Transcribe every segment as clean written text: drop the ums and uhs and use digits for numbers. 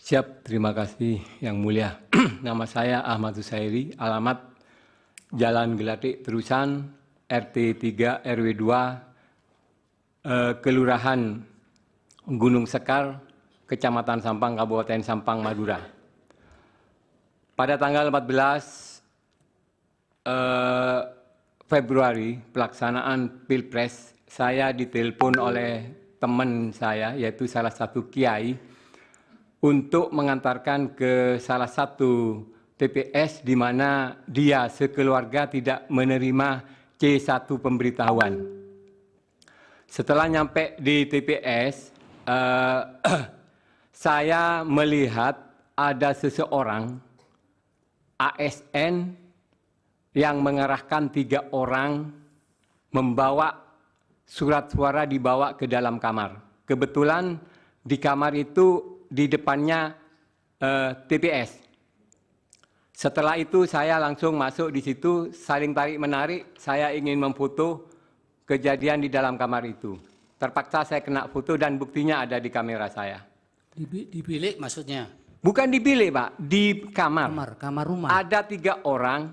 Siap, terima kasih Yang Mulia. Nama saya Ahmad Husairi, alamat Jalan Gelatik Terusan, RT 3 RW 2, Kelurahan Gunung Sekar, Kecamatan Sampang, Kabupaten Sampang, Madura. Pada tanggal 14 Februari pelaksanaan Pilpres, saya ditelepon oleh teman saya, yaitu salah satu kiai, untuk mengantarkan ke salah satu TPS di mana dia sekeluarga tidak menerima C1 pemberitahuan. Setelah nyampe di TPS, saya melihat ada seseorang ASN yang mengerahkan 3 orang membawa surat suara dibawa ke dalam kamar. Kebetulan di kamar itu di depannya TPS. Setelah itu saya langsung masuk di situ, saling tarik-menarik, saya ingin memfoto kejadian di dalam kamar itu. Terpaksa saya kena foto dan buktinya ada di kamera saya. Di bilik maksudnya? Bukan di bilik, Pak, di kamar. Kamar rumah. Ada 3 orang,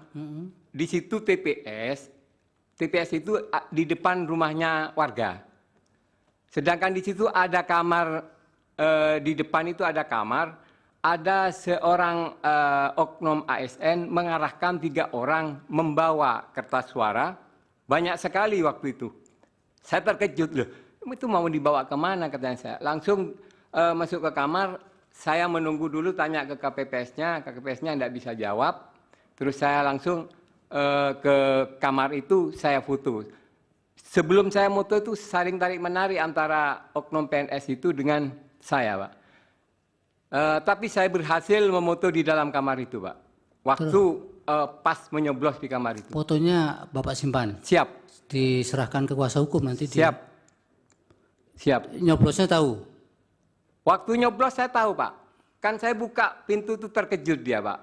di situ TPS. TPS itu di depan rumahnya warga. Sedangkan di situ ada kamar, di depan itu ada kamar, ada seorang oknum ASN mengarahkan 3 orang membawa kertas suara, banyak sekali waktu itu. Saya terkejut, loh, itu mau dibawa kemana katanya saya. Langsung masuk ke kamar, saya menunggu dulu tanya ke KPPS-nya, KPPS-nya tidak bisa jawab. Terus saya langsung ke kamar itu, saya foto. Sebelum saya foto itu saling tarik-menarik antara oknum PNS itu dengan saya, Pak. Tapi saya berhasil memoto di dalam kamar itu, Pak. Waktu pas menyoblos di kamar itu. Fotonya Bapak simpan? Siap. Diserahkan ke kuasa hukum nanti? Siap. Siap. Nyoblosnya tahu? Waktu nyoblos saya tahu, Pak. Kan saya buka pintu itu terkejut dia, Pak.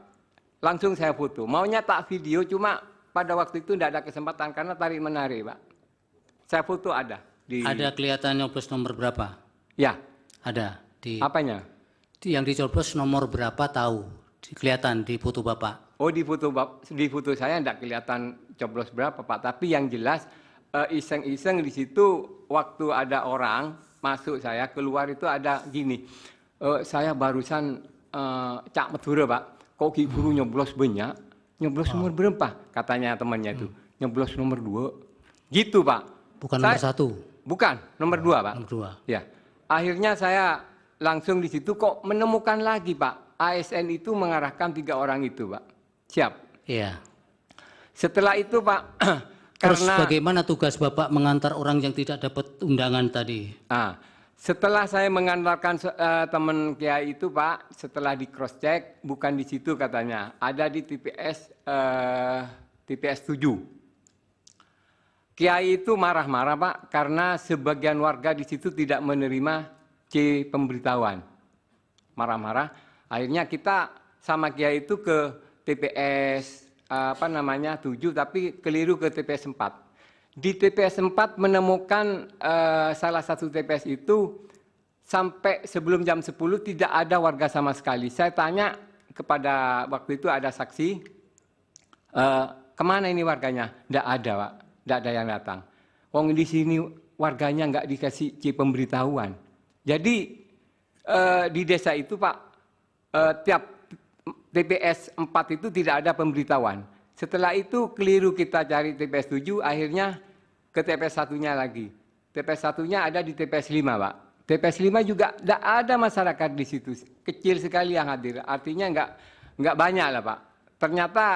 Langsung saya foto. Maunya tak video, cuma pada waktu itu tidak ada kesempatan karena tarik-menarik, Pak. Saya foto ada. Ada kelihatan nyoblos nomor berapa? Ya. Ada. Apanya? Yang dicoblos nomor berapa tahu? Kelihatan di foto Bapak? Oh, di foto saya tidak kelihatan coblos berapa, Pak. Tapi yang jelas iseng-iseng di situ waktu ada orang masuk saya keluar itu ada gini. Saya barusan Cak Madura, Pak. Kok Ki Guru nyoblos banyak? Nyoblos nomor berapa? Katanya temannya itu. Nyoblos nomor 2. Gitu, Pak. Bukan nomor 1? Bukan, nomor 2, Pak. Nomor 2. Ya. Akhirnya saya langsung di situ kok menemukan lagi, Pak. ASN itu mengarahkan 3 orang itu, Pak. Siap? Iya. Setelah itu, Pak, terus karena bagaimana tugas Bapak mengantar orang yang tidak dapat undangan tadi? Setelah saya mengantarkan teman Kiai itu, Pak, setelah di cross check, bukan di situ katanya, ada di TPS 7. Kiai itu marah-marah, Pak, karena sebagian warga di situ tidak menerima C pemberitahuan. Marah-marah. Akhirnya kita sama Kiai itu ke TPS 7, tapi keliru ke TPS 4. Di TPS 4 menemukan salah satu TPS itu sampai sebelum jam 10 tidak ada warga sama sekali. Saya tanya kepada waktu itu ada saksi, kemana ini warganya? Tidak ada, Pak. Tidak ada yang datang. Wong di sini warganya nggak dikasih C pemberitahuan. Jadi di desa itu, Pak, tiap TPS 4 itu tidak ada pemberitahuan. Setelah itu keliru kita cari TPS 7, akhirnya ke TPS 1-nya lagi. TPS 1-nya ada di TPS 5, Pak. TPS 5 juga tidak ada masyarakat di situ. Kecil sekali yang hadir. Artinya nggak banyak lah, Pak. Ternyata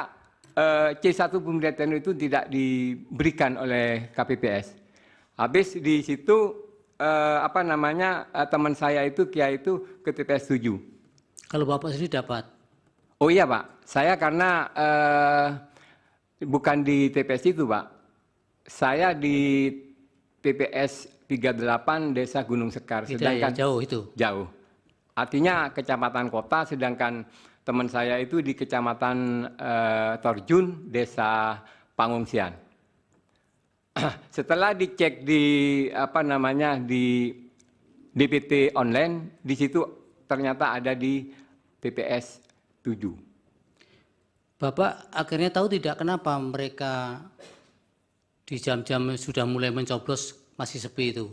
C1 pemberitahuan itu tidak diberikan oleh KPPS. Habis di situ teman saya itu Kiai itu ke TPS 7. Kalau Bapak sendiri dapat? Oh iya, Pak. Saya karena bukan di TPS itu, Pak. Saya di TPS 38 Desa Gunung Sekar. Sedangkan jauh itu? Jauh. Artinya kecamatan kota, sedangkan teman saya itu di Kecamatan Torjun, Desa Pangungsian. Setelah dicek di di DPT online, di situ ternyata ada di TPS 7. Bapak akhirnya tahu tidak kenapa mereka di jam-jam sudah mulai mencoblos masih sepi itu?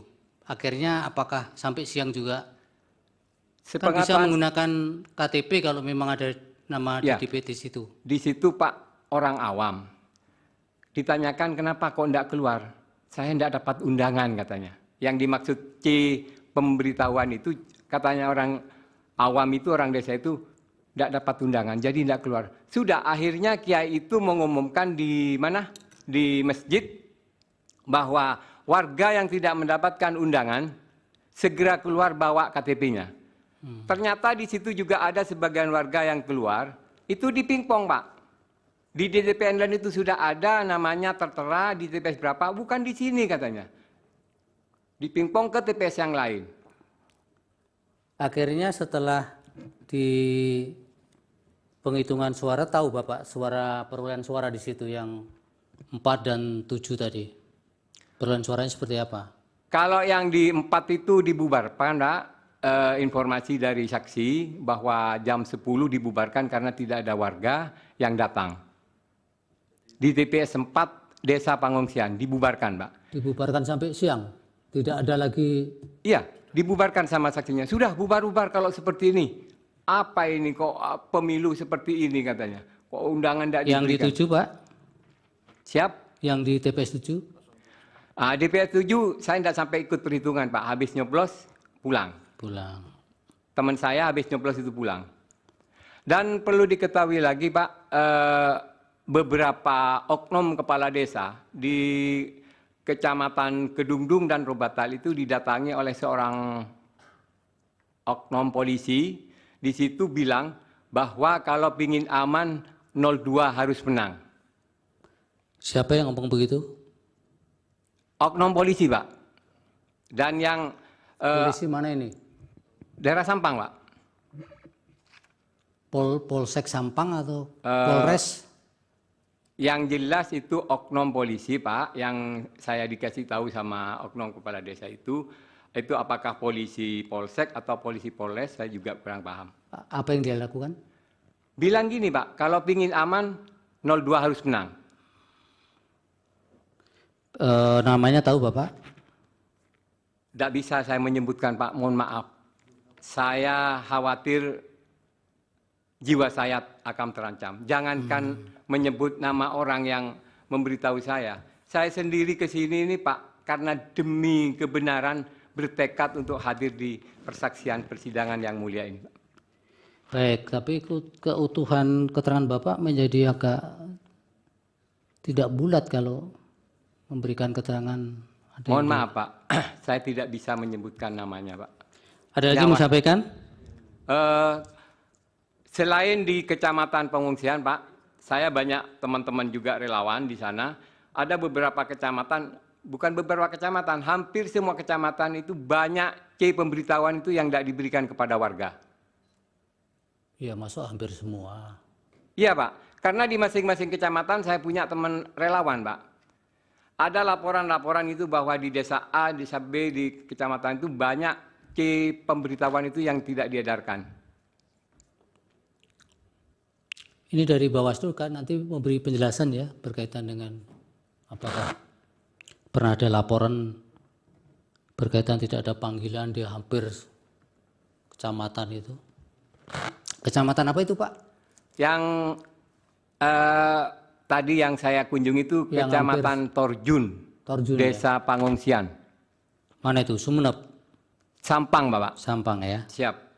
Akhirnya apakah sampai siang juga? Kan bisa menggunakan KTP kalau memang ada nama Ya, di DPT situ. di situ Pak orang awam. Ditanyakan kenapa kok enggak keluar? Saya enggak dapat undangan katanya. Yang dimaksud C pemberitahuan itu katanya orang awam itu, orang desa itu enggak dapat undangan, jadi enggak keluar. Sudah akhirnya kiai itu mengumumkan di mana? Di masjid bahwa warga yang tidak mendapatkan undangan segera keluar bawa KTP-nya. Ternyata di situ juga ada sebagian warga yang keluar, itu di pingpong Pak. Di DTP Online itu sudah ada namanya tertera di TPS berapa, bukan di sini katanya. Di pingpong ke TPS yang lain. Akhirnya setelah di penghitungan suara tahu Bapak suara perolehan suara di situ yang 4 dan 7 tadi. Perolehan suaranya seperti apa? Kalau yang di 4 itu dibubarkan, Pak. Informasi dari saksi bahwa jam 10 dibubarkan karena tidak ada warga yang datang. Di TPS 4 Desa Pangungsian dibubarkan, Pak. Dibubarkan sampai siang? Tidak ada lagi? Iya, dibubarkan sama saksinya. Sudah bubar-bubar kalau seperti ini. Apa ini kok pemilu seperti ini katanya. Kok undangan tidak diberikan. Yang di 7 Pak? Siap? Yang di TPS 7? DPS 7 saya tidak sampai ikut perhitungan Pak. Habis nyoblos pulang. Pulang. Teman saya habis nyoblos itu pulang. Dan perlu diketahui lagi Pak, beberapa oknum kepala desa di Kecamatan Kedungdung dan Robatal itu didatangi oleh seorang oknum polisi. Di situ bilang bahwa kalau ingin aman 02 harus menang. Siapa yang ngomong begitu? Oknum polisi Pak. Dan yang Polisi mana ini? daerah Sampang Pak. Polsek Sampang atau Polres? Yang jelas itu oknum polisi Pak, yang saya dikasih tahu sama oknum kepala desa itu apakah polisi Polsek atau polisi Polres, saya juga kurang paham. Apa yang dia lakukan? Bilang gini Pak, kalau pingin aman 02 harus menang. Namanya tahu Bapak? Tidak bisa saya menyebutkan Pak, mohon maaf. Saya khawatir jiwa saya akan terancam. Jangankan menyebut nama orang yang memberitahu saya. Saya sendiri ke sini ini Pak, karena demi kebenaran bertekad untuk hadir di persaksian persidangan yang mulia ini Pak. Baik, tapi keutuhan keterangan Bapak menjadi agak tidak bulat kalau memberikan keterangan. Mohon maaf Pak, saya tidak bisa menyebutkan namanya Pak. Ada lagi mau sampaikan? Selain di Kecamatan Pengungsian Pak, saya banyak teman-teman juga relawan di sana. Ada beberapa kecamatan, bukan beberapa kecamatan, hampir semua kecamatan itu banyak C pemberitahuan itu yang tidak diberikan kepada warga. Iya, masuk hampir semua. Iya Pak, karena di masing-masing kecamatan saya punya teman relawan Pak. Ada laporan-laporan itu bahwa di desa A, desa B, di kecamatan itu banyak C pemberitahuan itu yang tidak diedarkan. Ini dari Bawaslu kan nanti memberi penjelasan ya berkaitan dengan apakah pernah ada laporan berkaitan tidak ada panggilan di hampir kecamatan itu. Kecamatan apa itu Pak? Yang tadi yang saya kunjungi itu Yang Kecamatan Torjun, Desa Pangungsian. Mana itu? Sumeneb? Sampang Bapak. Sampang ya. Siap.